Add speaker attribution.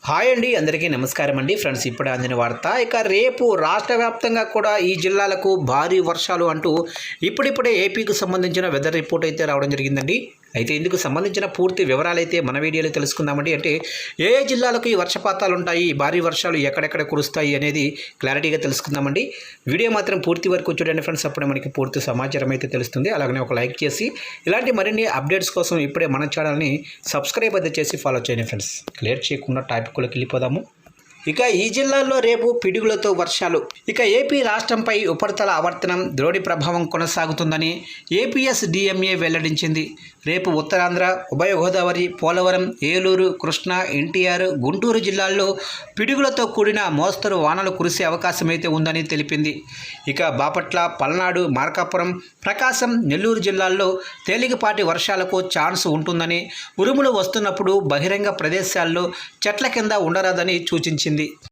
Speaker 1: Hi అండి, అందరికీ నమస్కారం అండి. ఫ్రెండ్స్, ఇప్పుడు అందిన వార్త. ఇక రేపు రాష్ట్ర వ్యాప్తంగా కూడా ఈ జిల్లాలకు భారీ వర్షాలు అంటూ ఇప్పుడిప్పుడే ఏపీకి సంబంధించిన వెదర్ రిపోర్ట్ అయితే రావడం జరిగిందండి. అయితే ఇందుకు సంబంధించిన పూర్తి వివరాలు అయితే మన వీడియోలో తెలుసుకుందామండి. అంటే ఏ ఏ జిల్లాలకు ఈ వర్షపాతాలు ఉంటాయి, భారీ వర్షాలు ఎక్కడెక్కడ కురుస్తాయి అనేది క్లారిటీగా తెలుసుకుందామండి. వీడియో మాత్రం పూర్తి వరకు చూడండి ఫ్రెండ్స్, అప్పుడే మనకి పూర్తి సమాచారం అయితే తెలుస్తుంది. అలాగనే ఒక లైక్ చేసి ఇలాంటి మరిన్ని అప్డేట్స్ కోసం ఇప్పుడే మన ఛానల్ని సబ్స్క్రైబ్ అయితే చేసి ఫాలో చేయండి ఫ్రెండ్స్. క్లియర్ చేయకుండా టాపిక్లోకి వెళ్ళిపోదాము. ఇక ఈ జిల్లాల్లో రేపు పిడుగులతో వర్షాలు. ఇక ఏపీ రాష్ట్రంపై ఉపరితల ఆవర్తనం ద్రోణి ప్రభావం కొనసాగుతుందని ఏపీఎస్డిఎంఏ వెల్లడించింది. రేపు ఉత్తరాంధ్ర, ఉభయ గోదావరి, పోలవరం, ఏలూరు, కృష్ణా, ఎన్టీఆర్, గుంటూరు జిల్లాల్లో పిడుగులతో కూడిన మోస్తరు వానలు కురిసే అవకాశం అయితే ఉందని తెలిపింది. ఇక బాపట్ల, పల్నాడు, మార్కాపురం, ప్రకాశం, నెల్లూరు జిల్లాల్లో తేలికపాటి వర్షాలకు ఛాన్స్ ఉంటుందని, ఉరుములు వస్తున్నప్పుడు బహిరంగ ప్రదేశాల్లో చెట్ల కింద ఉండరాదని సూచించింది.